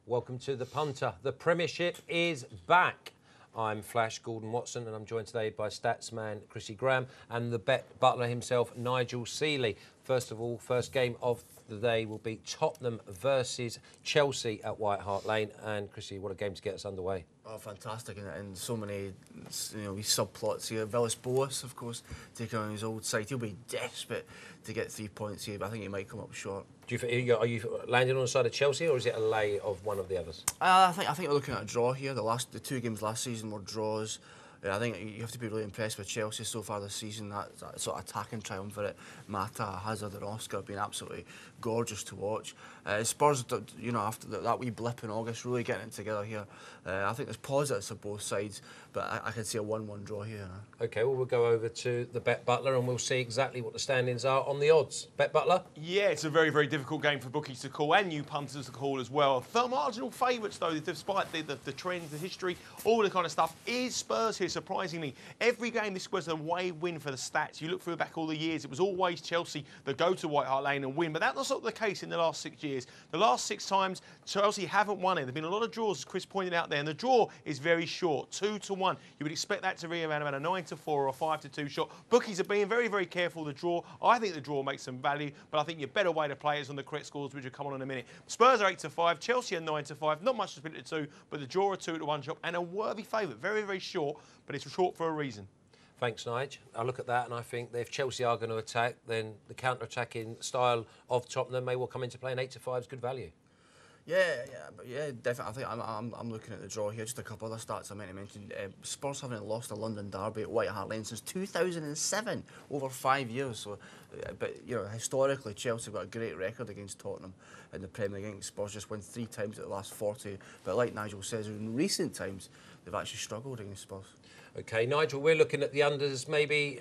Welcome to the Punter. The Premiership is back. I'm Flash Gordon Watson and I'm joined today by Statsman Chrissy Graham and the Bet Butler himself, Nigel Seeley. First of all, first game of the day will be Tottenham versus Chelsea at White Hart Lane. And Chrissy, what a game to get us underway. Oh, fantastic, and so many, wee subplots here. Villas-Boas, of course, taking on his old side. He'll be desperate to get 3 points here, but I think he might come up short. Do you, are you landing on the side of Chelsea, or is it a lay of one of the others? I think we're looking at a draw here. The 2 games last season were draws. I think you have to be really impressed with Chelsea so far this season. That sort of attacking triumvirate, Mata, Hazard and Oscar have been absolutely gorgeous to watch. Spurs, after that wee blip in August, really getting it together here. I think there's positives on both sides, but I can see a 1-1 draw here. OK, well, we'll go over to the Bet Butler and we'll see exactly what the standings are on the odds. Bet Butler? Yeah, it's a very, very difficult game for bookies to call and new punters to call as well. The marginal favourites, though, despite the trends, the history, all the kind of stuff, is Spurs here, surprisingly. Every game this was an away win for the stats. You look through back all the years, it was always Chelsea that go to White Hart Lane and win, but that's not sort of the case in the last 6 years. The last 6 times, Chelsea haven't won it. There have been a lot of draws, as Chris pointed out there, and the draw is very short, 2-1. You would expect that to be around about a 9-4 or a 5-2 shot. Bookies are being very, very careful of the draw. I think the draw makes some value, but I think your better way to play is on the correct scores, which will come on in a minute. Spurs are 8-5, Chelsea are 9-5. Not much to split it to 2, but the draw a 2-1 shot and a worthy favourite. Very, very short, but it's short for a reason. Thanks, Nige. I look at that and I think that if Chelsea are going to attack, then the counter-attacking style of Tottenham may well come into play, and 8-5 is good value. Yeah, definitely. I think I'm looking at the draw here. Just a couple other stats I meant to mention. Spurs haven't lost a London derby at White Hart Lane since 2007, over 5 years. So, but historically, Chelsea have got a great record against Tottenham in the Premier League. Spurs just won 3 times at the last 40. But like Nigel says, in recent times, they've actually struggled against Spurs. OK, Nigel, we're looking at the unders, maybe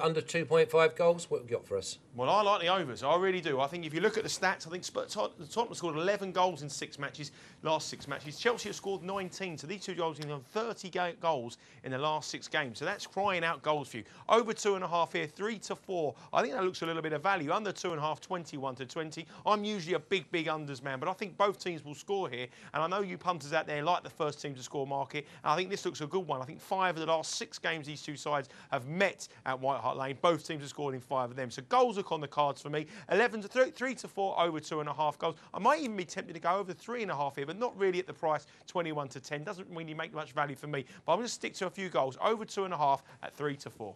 under 2.5 goals. What have you got for us? Well, I like the overs. I really do. I think if you look at the stats, I think Tottenham scored 11 goals in 6 matches, last 6 matches. Chelsea have scored 19. So these two goals in 30 goals in the last 6 games. So that's crying out goals for you. Over 2.5 here, 3-4. I think that looks a little bit of value. Under 2.5, 21-20. I'm usually a big unders man, but I think both teams will score here. And I know you punters out there like the first team to score market. And I think this looks a good one. I think 5 of the last 6 games these two sides have met at White Hart Lane. Both teams have scored in 5 of them. So goals look on the cards for me. 3-4 over 2.5 goals. I might even be tempted to go over 3.5 here, but not really at the price 21-10. Doesn't really make much value for me. But I'm going to stick to a few goals over 2.5 at 3-4.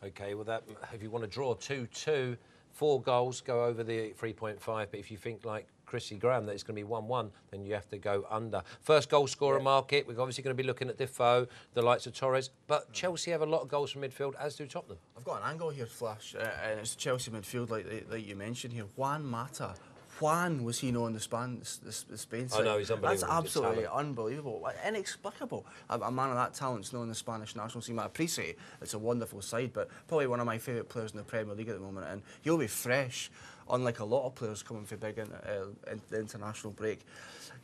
OK, well, that if you want to draw 2-2, 4 goals, go over the 3.5. But if you think like Chrissy Graham that it's going to be 1-1, then you have to go under. First goal scorer market, we're obviously going to be looking at Defoe, the likes of Torres, but Chelsea have a lot of goals from midfield, as do Tottenham. I've got an angle here, Flash, and it's Chelsea midfield, like you mentioned here. Juan Mata. Juan, was he known the Spain side? I know, he's unbelievable. That's absolutely unbelievable, inexplicable. A man of that talent's known the Spanish national team. I appreciate it. It's a wonderful side, but probably one of my favourite players in the Premier League at the moment, and he'll be fresh, unlike a lot of players coming for big the international break.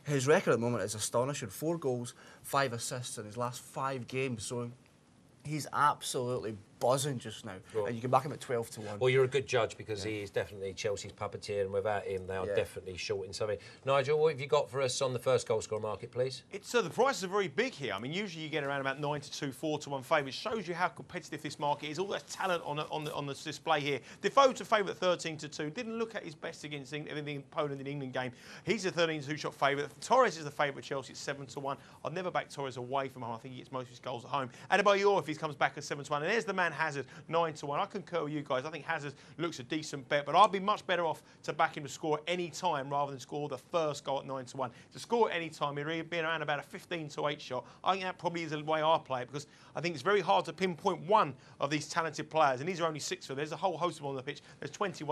His record at the moment is astonishing. 4 goals, 5 assists in his last 5 games, so he's absolutely buzzing just now. Well, and you can back him at 12-1. Well, you're a good judge because he is definitely Chelsea's puppeteer, and without him, they are definitely short in something. Nigel, what have you got for us on the first goal scorer market, please? So the prices are very big here. I mean, usually you get around about 9-2, 4-1 favourite. It shows you how competitive this market is. All that talent on the display here. Defoe to favourite 13-2. Didn't look at his best against Poland in England game. He's a 13-2 shot favourite. Torres is the favourite. Chelsea at 7-1. I'd never back Torres away from home. I think he gets most of his goals at home. Adebayor, if he comes back at 7-1, and there's the man Hazard 9-1. I concur with you guys. I think Hazard looks a decent bet, but I'd be much better off to back him to score any time rather than score the first goal at 9-1. To score at any time, he'd be around about a 15-8 shot. I think that probably is the way I play it, because I think it's very hard to pinpoint one of these talented players, and these are only 6 of them. There's a whole host of them on the pitch. There's 20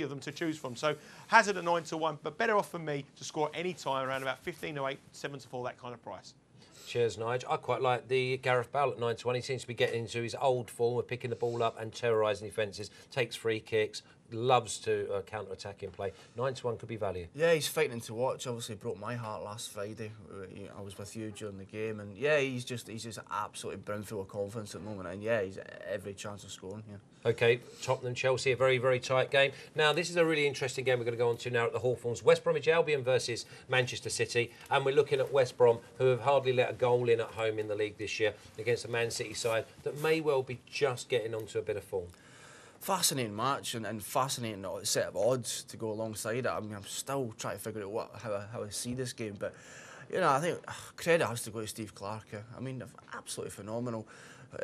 of them to choose from. So Hazard at 9-1, but better off for me to score any time around about 15-8, 7-4, that kind of price. Cheers, Nige. I quite like the Gareth Bale at 9-1. He seems to be getting into his old form of picking the ball up and terrorising defences, takes free kicks, loves to counter-attack in play. 9-1 could be value. Yeah, he's fighting to watch. Obviously broke my heart last Friday. I was with you during the game, and yeah, he's just absolutely brimful of confidence at the moment, and yeah, he's every chance of scoring here. Okay, Tottenham, Chelsea, a very, very tight game. Now, this is a really interesting game we're going to go on to now at the Hawthorns. West Bromwich Albion versus Manchester City, and we're looking at West Brom, who have hardly let a goal in at home in the league this year, against a Man City side that may well be just getting onto a bit of form. Fascinating match and fascinating set of odds to go alongside it. I mean, I'm still trying to figure out how I see this game, but you know, I think credit has to go to Steve Clarke. I mean, absolutely phenomenal.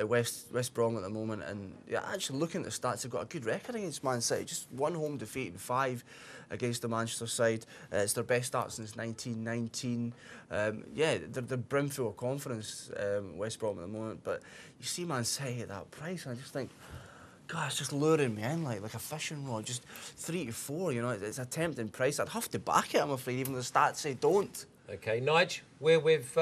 West Brom at the moment, and yeah, actually looking at the stats, they've got a good record against Man City. Just one home defeat and 5 against the Manchester side. It's their best start since 1919. Yeah, they're brimful of confidence, West Brom at the moment. But you see Man City at that price, and I just think, God, it's just luring me in like a fishing rod. Just 3 to 4, you know, it's a tempting price. I'd have to back it, I'm afraid, even though the stats say don't. Okay, Nigel, we're with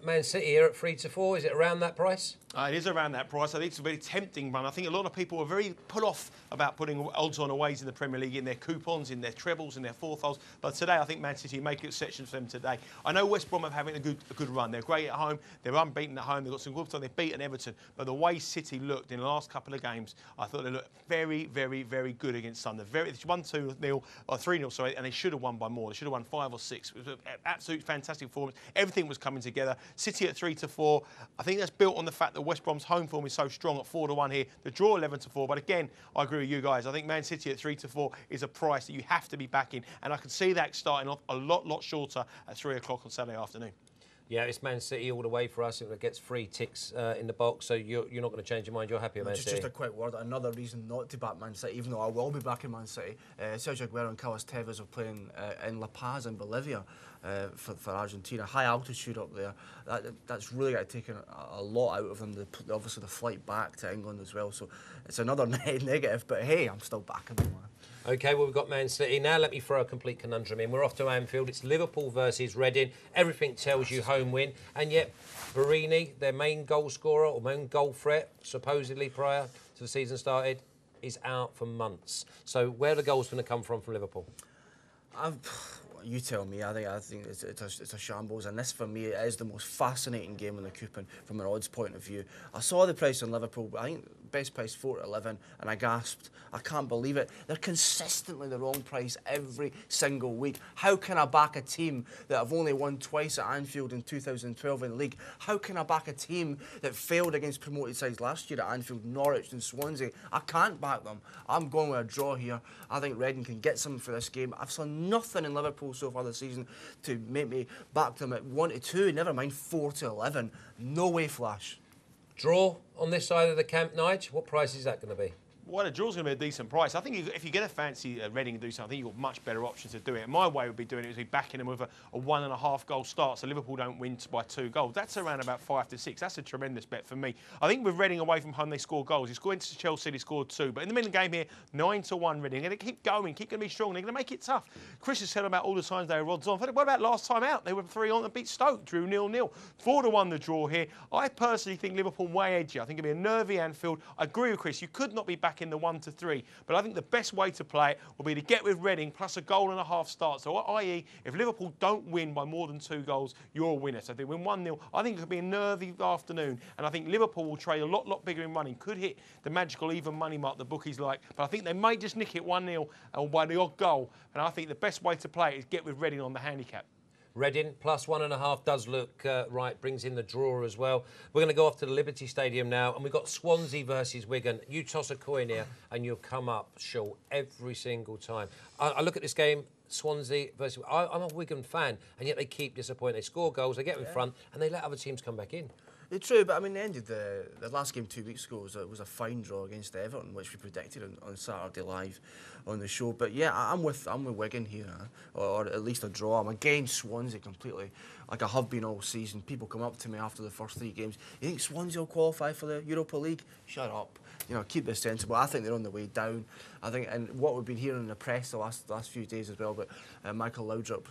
Man City here at 3 to 4. Is it around that price? It is around that price. I think it's a very tempting run. I think a lot of people are very put off about putting odds on aways in the Premier League, in their coupons, in their trebles, in their fourth-holes. But today, I think Man City make exceptions for them today. I know West Brom are having a good run. They're great at home. They're unbeaten at home. They've got some good time. They've beaten Everton. But the way City looked in the last couple of games, I thought they looked very, very, very good against Sunderland. They won 2-0 or 3-0, sorry, and they should have won by more. They should have won 5 or 6. It was an absolute fantastic performance. Everything was coming together. City at 3 to 4. I think that's built on the fact that West Brom's home form is so strong at 4 to 1 here. The draw 11 to 4. But again, I agree with you guys. I think Man City at 3 to 4 is a price that you have to be backing, and I can see that starting off a lot shorter at 3 o'clock on Saturday afternoon. Yeah, it's Man City all the way for us. It gets 3 ticks in the box, so you're not going to change your mind. You're happy with Man City. Just a quick word. Another reason not to back Man City, even though I will be backing Man City. Sergio Aguero and Carlos Tevez are playing in La Paz in Bolivia for Argentina. High altitude up there. That's really got to take a lot out of them. Obviously, the flight back to England as well. So it's another negative. But hey, I'm still backing them, man. OK, well, we've got Man City. Now let me throw a complete conundrum in. We're off to Anfield. It's Liverpool versus Reading. Everything tells you home win. And yet, Barini, their main goal scorer or main goal threat, supposedly prior to the season started, is out for months. So where are the goals going to come from Liverpool? You tell me. I think it's a shambles, and this for me is the most fascinating game in the coupon from an odds point of view. I saw the price on Liverpool. I think best price 4 to 11, and I gasped. I can't believe it. They're consistently the wrong price every single week. How can I back a team that have only won twice at Anfield in 2012 in the league? How can I back a team that failed against promoted sides last year at Anfield, Norwich and Swansea? I can't back them. I'm going with a draw here. I think Reading can get something for this game. I've seen nothing in Liverpool so far this season to make me back them at 1 to 2. Never mind 4 to 11. No way, Flash. Draw on this side of the camp, Nigel. What price is that going to be? Well, a draw's going to be a decent price. I think if you're going to fancy Reading and do something, I think you've got much better options to do it. My way would be doing it is be backing them with a 1.5 goal start, so Liverpool don't win by 2 goals. That's around about 5 to 6. That's a tremendous bet for me. I think with Reading away from home, they score goals. He scored into Chelsea, they scored 2. But in the middle of the game here, 9 to 1 Reading. They're going to keep going, keep going to be strong. They're going to make it tough. Chris has said about all the times they were odds on. What about last time out? They were 3 on and beat Stoke, drew 0-0. 4 to 1 the draw here. I personally think Liverpool way edgy. I think it'll be a nervy Anfield. I agree with Chris. You could not be backing the 1 to 3. But I think the best way to play it will be to get with Reading plus a 1.5 start. So, i.e., if Liverpool don't win by more than 2 goals, you're a winner. So if they win 1-0, I think it could be a nervy afternoon. And I think Liverpool will trade a lot bigger in running. Could hit the magical even money mark the bookies like. But I think they may just nick it 1-0 or by the odd goal. And I think the best way to play it is get with Reading on the handicap. Reading plus 1.5 does look right, brings in the draw as well. We're going to go off to the Liberty Stadium now, and we've got Swansea versus Wigan. You toss a coin here, and you'll come up short every single time. I look at this game, Swansea versus... I'm a Wigan fan, and yet they keep disappointing. They score goals, they get in front, and they let other teams come back in. It's true, but I mean, the last game 2 weeks ago was a fine draw against Everton, which we predicted on Saturday live on the show. But yeah, I'm with Wigan here, or at least a draw. I'm against Swansea completely, like I have been all season. People come up to me after the first 3 games. You think Swansea will qualify for the Europa League? Shut up. You know, keep this sensible. I think they're on the way down. I think, and what we've been hearing in the press the last few days as well, but Michael Laudrup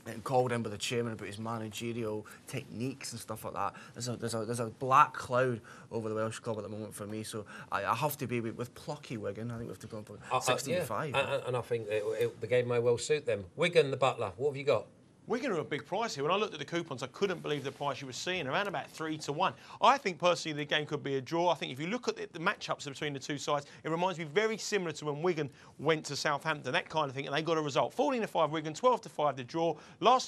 and called in by the chairman about his managerial techniques and stuff like that. There's a black cloud over the Welsh club at the moment for me. So I have to be with plucky Wigan. I think we have to go on for 65. And I think the game may well suit them. Wigan, the Butler. What have you got? Wigan are a big price here. When I looked at the coupons, I couldn't believe the price you were seeing, around about 3 to 1. I think personally the game could be a draw. I think if you look at the matchups between the two sides, it reminds me very similar to when Wigan went to Southampton, that kind of thing, and they got a result. 14-5 Wigan, 12-5 the draw. Last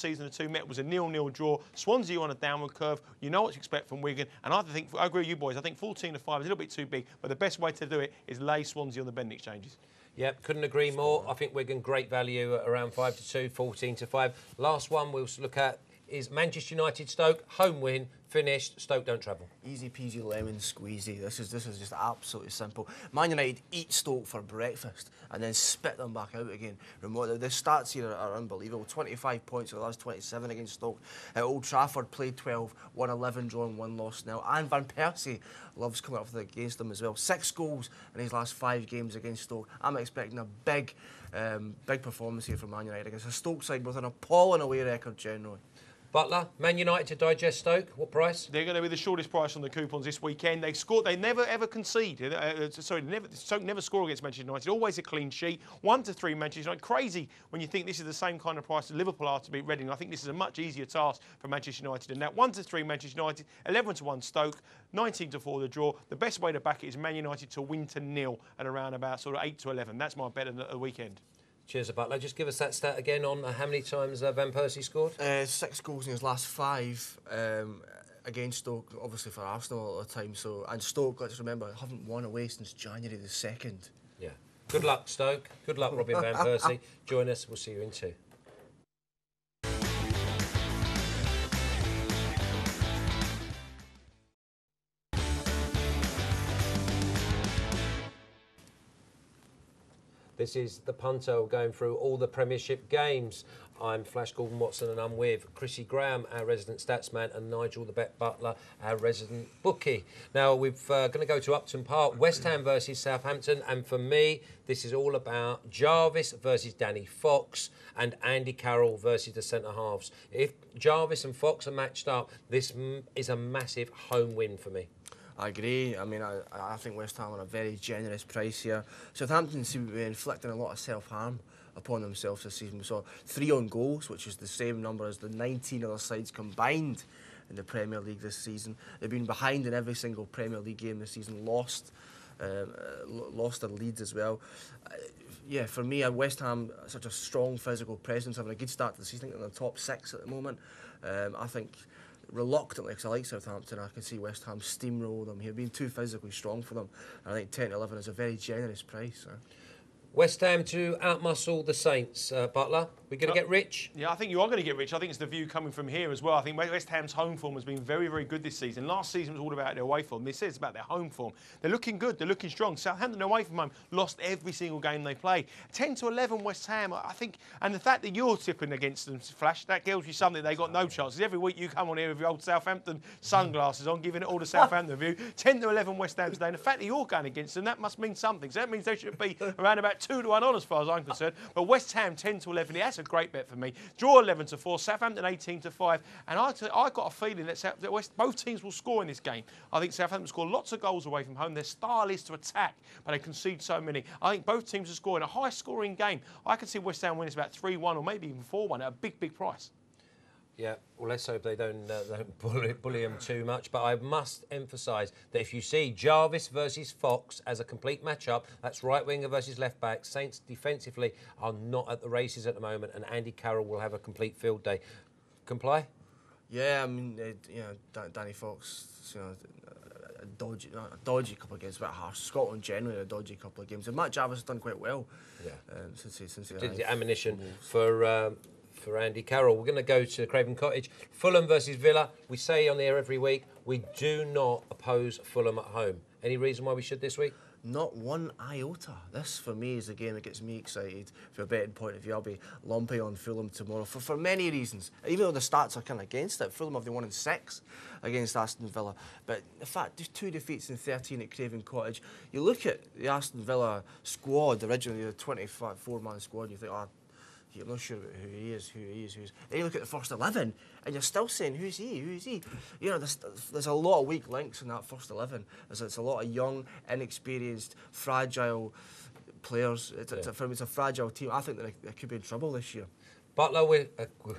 season the two met was a 0-0 draw. Swansea on a downward curve. You know what to expect from Wigan, and I agree with you boys. I think 14-5 is a little bit too big, but the best way to do it is lay Swansea on the betting exchanges. Yep, couldn't agree more. I think Wigan, great value at around 5 to 2, 14 to 5. Last one we'll look at is Manchester United Stoke, home win, finished. Stoke don't travel. Easy peasy lemon squeezy. This is just absolutely simple. Man United eat Stoke for breakfast and then spit them back out again. Remotely. The stats here are unbelievable. 25 points in the last 27 against Stoke. At Old Trafford played 12, won 11, drawn 1, lost nil. And Van Persie loves coming up against them as well. 6 goals in his last 5 games against Stoke. I'm expecting a big performance here from Man United against a Stoke side with an appalling away record generally. Butler, Man United to digest Stoke. What price? They're going to be the shortest price on the coupons this weekend. They scored. They never ever concede. Stoke never score against Manchester United. Always a clean sheet. 1 to 3 Manchester United. Crazy when you think this is the same kind of price that Liverpool are to beat Reading. I think this is a much easier task for Manchester United than that. 1 to 3 Manchester United. 11 to 1 Stoke. 19 to 4 the draw. The best way to back it is Man United to win to 0 at around about sort of 8 to 11. That's my bet of the weekend. Cheers, Butler. Just give us that stat again on how many times Van Persie scored. 6 goals in his last 5 against Stoke, obviously for Arsenal at the time. So, and Stoke, let's remember, haven't won away since January the 2nd. Yeah. Good luck, Stoke. Good luck, Robin Van Persie. Join us. We'll see you in 2. This is the Punter going through all the Premiership games. I'm Flash Gordon Watson and I'm with Chrissy Graham, our resident statsman, and Nigel the Bet Butler, our resident bookie. Now we're going to go to Upton Park, West Ham versus Southampton, and for me this is all about Jarvis versus Danny Fox and Andy Carroll versus the centre-halves. If Jarvis and Fox are matched up, this is a massive home win for me. I agree. I mean, I think West Ham are a very generous price here. Southampton seem to be inflicting a lot of self-harm upon themselves this season. We saw 3 on goals, which is the same number as the 19 other sides combined in the Premier League this season. They've been behind in every single Premier League game this season, lost their leads as well. Yeah, for me, West Ham, such a strong physical presence, having a good start to the season. I think they're in the top 6 at the moment. I think reluctantly, because I like Southampton, I can see West Ham steamroll them here, being too physically strong for them. And I think 10 to 11 is a very generous price. West Ham to outmuscle the Saints, Butler. We're going to get rich? Yeah, I think you are going to get rich. I think it's the view coming from here as well. I think West Ham's home form has been very, very good this season. Last season was all about their away form. This is about their home form. They're looking good. They're looking strong. Southampton away from home lost every single game they played. 10 to 11 West Ham, I think, and the fact that you're tipping against them, Flash, that tells you something. They got no chances. Every week you come on here with your old Southampton sunglasses on, giving it all the Southampton view. 10 to 11 West Ham today. And the fact that you're going against them, that must mean something. So that means they should be around about 2 to 1 on as far as I'm concerned. But West Ham 10 to 11, that's a great bet for me. Draw 11 to 4, Southampton 18 to 5, and I got a feeling that both teams will score in this game. I think Southampton score lots of goals away from home. Their style is to attack, but they concede so many. I think both teams are scoring a high-scoring game. I can see West Ham winning about 3-1 or maybe even 4-1 at a big, big price. Yeah, well, let's hope they don't bully them too much. But I must emphasise that if you see Jarvis versus Fox as a complete matchup, that's right winger versus left back. Saints defensively are not at the races at the moment, and Andy Carroll will have a complete field day. Comply? Yeah, I mean, Danny Fox, a dodgy couple of games, a bit harsh. Scotland generally a dodgy couple of games. And Matt Jarvis has done quite well. Yeah, since he did the ammunition for Andy Carroll. We're going to go to Craven Cottage. Fulham versus Villa. We say on the air every week, we do not oppose Fulham at home. Any reason why we should this week? Not one iota. This, for me, is the game that gets me excited. From a betting point of view, I'll be lumpy on Fulham tomorrow for many reasons. Even though the stats are kind of against it, Fulham have the 1-6 against Aston Villa. But the fact, just 2 defeats in 13 at Craven Cottage. You look at the Aston Villa squad, originally the 24-man squad, and you think, I'm not sure about who he is. Then you look at the first 11, and you're still saying, who's he? You know, there's a lot of weak links in that first 11. It's a lot of young, inexperienced, fragile players. For me, it's a fragile team. I think that they could be in trouble this year. Butler, we're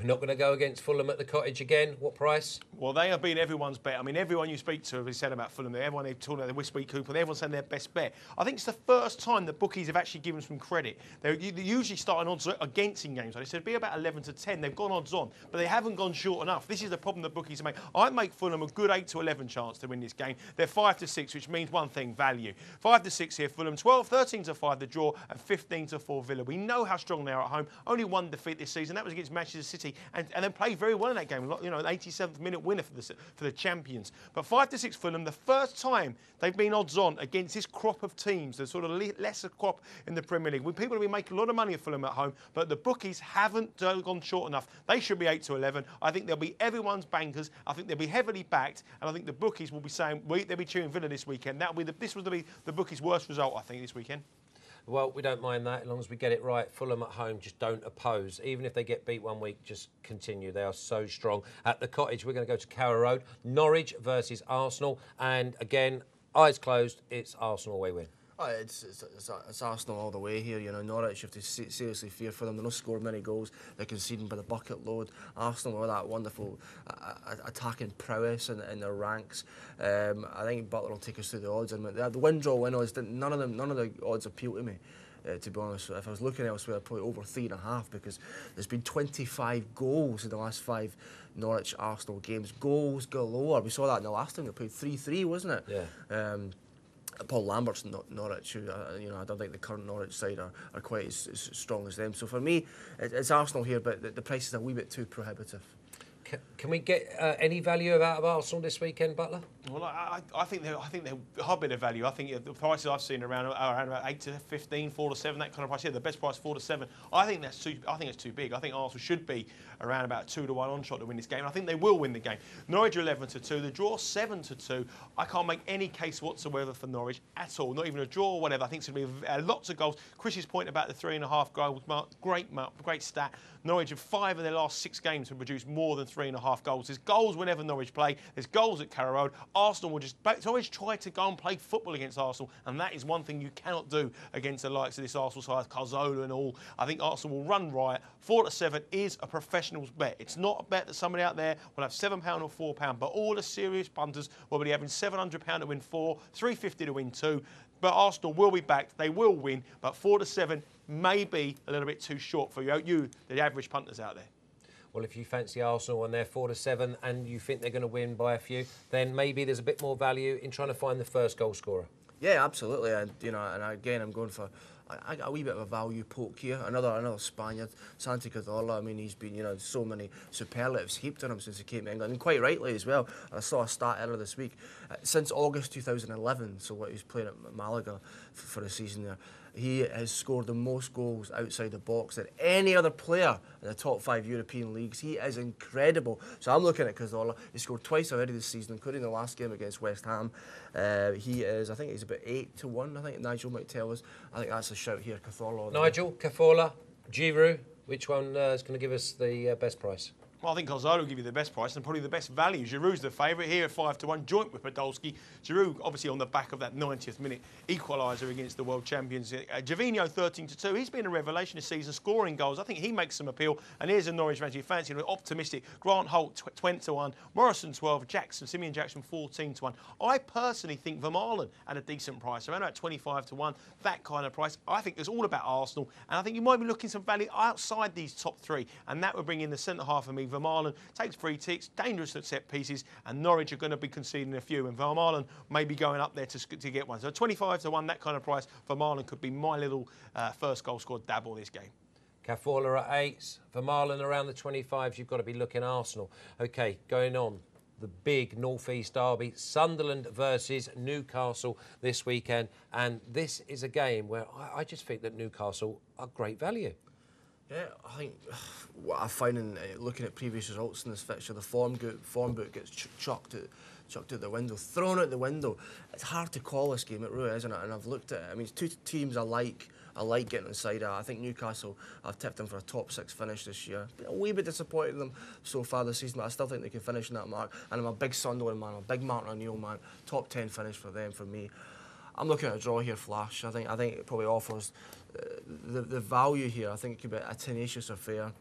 not going to go against Fulham at the Cottage again. What price? Well, they have been everyone's bet. I mean, everyone you speak to has said about Fulham. Everyone they've talked about the Whisky Cooper, everyone's saying their best bet. I think it's the first time that bookies have actually given some credit. They're usually starting odds against in games. They said it'd be about 11 to 10. They've gone odds on, but they haven't gone short enough. This is the problem that bookies make. I make Fulham a good 8 to 11 chance to win this game. They're 5 to 6, which means one thing: value. 5 to 6 here. Fulham 12, 13 to 5 the draw, and 15 to 4 Villa. We know how strong they are at home. Only one defeat this season. That was against Manchester City, and they played very well in that game. You know, an 87th minute winner for the champions. But 5 to 6 Fulham, the first time they've been odds on against this crop of teams, the sort of lesser crop in the Premier League. When people have been making a lot of money at Fulham at home, but the bookies haven't gone short enough. They should be 8 to 11. I think they'll be everyone's bankers. I think they'll be heavily backed, and I think the bookies will be saying they'll be cheering Villa this weekend. This will be the bookies' worst result, I think, this weekend. Well, we don't mind that as long as we get it right. Fulham at home, just don't oppose. Even if they get beat one week, just continue. They are so strong. At the Cottage, we're going to go to Carrow Road. Norwich versus Arsenal. And again, eyes closed, it's Arsenal away win. Oh, it's Arsenal all the way here. You know, Norwich, you have to seriously fear for them. They're not scoring many goals. They're conceding by the bucket load. Arsenal with that wonderful attacking prowess in their ranks. I think Butler will take us through the odds. And the win-draw win odds, none of the odds appeal to me. To be honest, if I was looking elsewhere, I'd probably over 3.5, because there's been 25 goals in the last 5 Norwich-Arsenal games. Goals galore. We saw that in the last time. They played 3-3, wasn't it? Yeah. Paul Lambert's Norwich, who I don't think the current Norwich side are quite as strong as them. So for me, it's Arsenal here, but the price is a wee bit too prohibitive. Can we get any value out of Arsenal this weekend, Butler? Well, I think they're a hard bit of value. I think the prices I've seen are around about 8 to 15, 4 to 7, that kind of price. Yeah, the best price 4 to 7. I think it's too big. I think Arsenal should be around about 2 to 1 on shot to win this game. I think they will win the game. Norwich are 11 to 2. The draw 7 to 2. I can't make any case whatsoever for Norwich at all. Not even a draw or whatever. I think it's going to be lots of goals. Chris's point about the 3.5 goals mark, great stat. Norwich have 5 of their last 6 games have produced more than 3.5 goals. There's goals whenever Norwich play. There's goals at Carrow Road. Arsenal will Norwich try to go and play football against Arsenal, and that is one thing you cannot do against the likes of this Arsenal side, Carzola and all. I think Arsenal will run riot. 4 to 7 is a professional's bet. It's not a bet that somebody out there will have £7 or £4, but all the serious punters will be having £700 to win 4, £350 to win 2. But Arsenal will be backed. They will win, but 4 to 7 may be a little bit too short for you, the average punters out there. Well, if you fancy Arsenal and they're 4 to 7 and you think they're going to win by a few, then maybe there's a bit more value in trying to find the first goal scorer. Yeah, absolutely. And again, I'm going for a wee bit of a value poke here. Another Spaniard, Santi Cazorla. I mean, he's been, so many superlatives heaped on him since he came to England, and quite rightly as well. I saw a stat earlier this week. Since August 2011, so what he was playing at Malaga for a season there, he has scored the most goals outside the box than any other player in the top 5 European leagues. He is incredible. So I'm looking at Cazorla. He scored twice already this season, including the last game against West Ham. I think he's about 8 to 1. I think Nigel might tell us. I think that's a shout here, Cazorla. Nigel, Cazorla, Giroud, which one is going to give us the best price? Well, I think Carzola will give you the best price and probably the best value. Giroud's the favourite here at 5 to 1, joint with Podolski. Giroud, obviously on the back of that 90th minute equaliser against the world champions. Javinho 13 to 2. He's been a revelation this season, scoring goals. I think he makes some appeal. And here's a Norwich match you fancy, optimistic. Grant Holt 20 to 1, Morrison 12, Simeon Jackson 14 to 1. I personally think Vermaelen at a decent price, around about 25 to 1. That kind of price. I think it's all about Arsenal, and I think you might be looking some value outside these top 3, and that would bring in the centre half of me. Vermaelen takes free kicks, dangerous at set pieces, and Norwich are going to be conceding a few, and Vermaelen may be going up there to get one. So 25 to 1, that kind of price, Vermaelen could be my little first goal scored dabble this game. Cazorla at 8, Vermaelen around the 25s. You've got to be looking Arsenal. OK, going on. The big North East derby, Sunderland versus Newcastle this weekend. And this is a game where I just think that Newcastle are great value. Yeah, I think what I find in looking at previous results in this fixture, the form book gets chucked out the window, thrown out the window. It's hard to call this game, it really is, and I've looked at it. I mean, it's two teams alike I like getting inside it. I think Newcastle, I've tipped them for a top 6 finish this year. Been a wee bit disappointed in them so far this season, but I still think they can finish in that mark. And I'm a big Sunderland man, I'm a big Martin O'Neill man. Top 10 finish for them, for me. I'm looking at a draw here, Flash. I think it probably offers the value here. I think it could be a tenacious affair,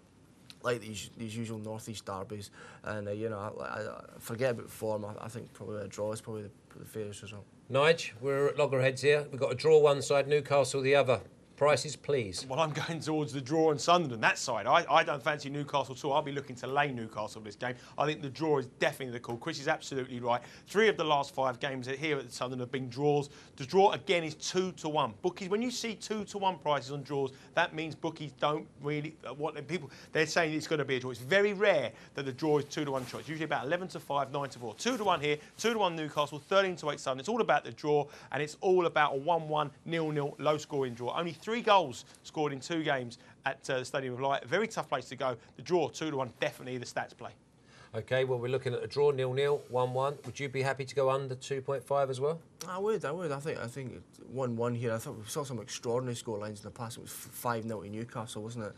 like these usual northeast derbies. And you know, I forget about form. I think probably a draw is probably the fairest result. Nige, we're at loggerheads here. We've got a draw one side, Newcastle the other. Prices, please. Well, I'm going towards the draw and Sunderland, that side. I don't fancy Newcastle at all. I'll be looking to lay Newcastle this game. I think the draw is definitely the call. Chris is absolutely right. 3 of the last 5 games here at the Sunderland have been draws. The draw, again, is 2-1. Bookies, when you see 2-1 prices on draws, that means bookies don't really want people. They're saying it's going to be a draw. It's very rare that the draw is 2-1 choice. Usually about 11-5, 9-4. 2-1 here, 2-1 Newcastle, 13-8 Sunderland. It's all about the draw, and it's all about a 1-1, 0-0, low-scoring draw. Only 3 goals scored in 2 games at the Stadium of Light. A very tough place to go. The draw, 2-1, definitely the stats play. OK, well, we're looking at a draw, 0-0, 1-1. Would you be happy to go under 2.5 as well? I would. I think 1-1 here. I thought we saw some extraordinary scorelines in the past. It was 5-0 to Newcastle, wasn't it?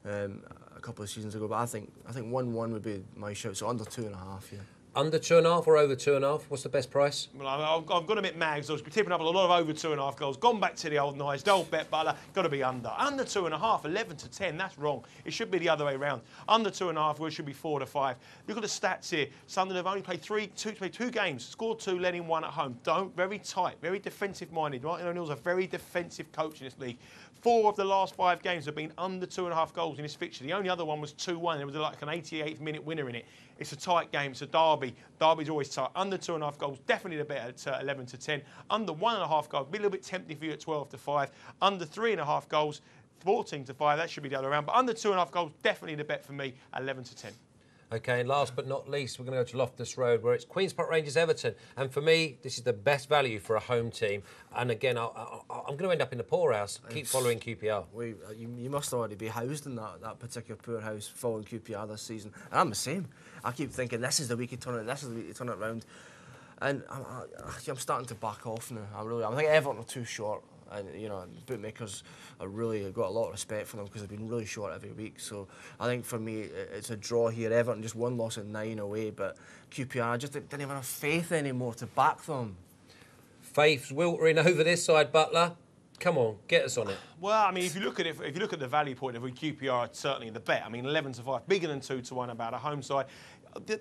A couple of seasons ago. But I think 1-1 would be my shout. So under 2.5, yeah. Under 2.5 or over 2.5? What's the best price? Well, I've gone a bit mad, so I was tipping up a lot of over 2.5 goals. Gone back to the old nice, the old Bet Butler. Got to be under. Under 2.5, 11-10. That's wrong. It should be the other way around. Under 2.5, where it should be 4-5. Look at the stats here. Sunderland have only played two games, scored 2, let in 1 at home. Very tight, very defensive-minded. Martin O'Neill's a very defensive coach in this league. 4 of the last 5 games have been under 2.5 goals in this fixture. The only other one was 2-1. There was like an 88th minute winner in it. It's a tight game. It's a derby. Derby's always tight. Under 2.5 goals, definitely the bet at 11-10. Under 1.5 goals, be a little bit tempting for you at 12-5. Under 3.5 goals, 14-5. That should be the other way around. But under 2.5 goals, definitely the bet for me at 11-10. OK, and last but not least, we're going to go to Loftus Road, where it's Queen's Park Rangers Everton. And for me, this is the best value for a home team. And again, I'm going to end up in the poorhouse. Keep following QPR. You must already be housed in that particular poorhouse following QPR this season. And I'm the same. I keep thinking this is the week to turn it, this is the week to turn it round. And I'm starting to back off now. I think Everton are too short. And, you know, bookmakers are really got a lot of respect for them because they've been really short every week. So I think for me, it's a draw here. Everton just 1 loss and 9 away, but QPR just didn't even have faith anymore to back them. Faith's wiltering over this side, Butler. Come on, get us on it. Well, I mean, if you look at it, if you look at the value point of QPR, it's certainly the bet. I mean, 11-5, bigger than 2-1 about a home side.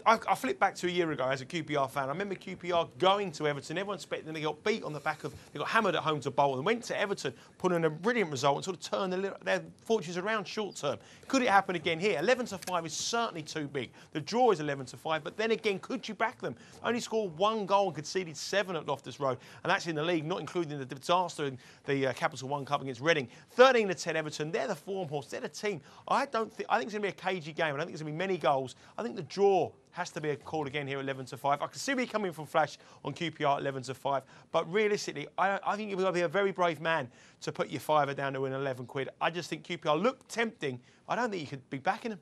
I flipped back to a year ago as a QPR fan. I remember QPR going to Everton. Everyone expected them. They got beat on the back of, they got hammered at home to Bolton. Went to Everton, put in a brilliant result and sort of turned their fortunes around short term. Could it happen again here? 11-5 is certainly too big. The draw is 11-5, but then again, could you back them? Only scored 1 goal and conceded 7 at Loftus Road, and that's in the league, not including the disaster in the Capital One Cup against Reading. 13-10 Everton. They're the form horse. They're the team. I think it's going to be a cagey game. I don't think there's going to be many goals. I think the draw has to be a call again here at 11-5. I can see me coming from Flash on QPR at 11-5, but realistically, I think you've got to be a very brave man to put your fiver down to win 11 quid. I just think QPR look tempting. I don't think you could be backing them.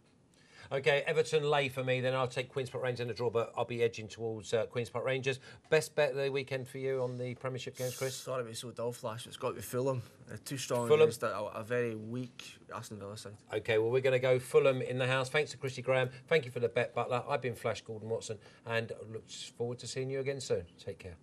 OK, Everton lay for me, then I'll take Queen's Park Rangers in the draw, but I'll be edging towards Queen's Park Rangers. Best bet of the weekend for you on the Premiership games, Chris? Sorry to be so dull, Flash. It's got to be Fulham. Too strong Fulham against a very weak Aston Villa side. OK, well, we're going to go Fulham in the house. Thanks to Chrissy Graham. Thank you for the Bet Butler. I've been Flash Gordon Watson, and look forward to seeing you again soon. Take care.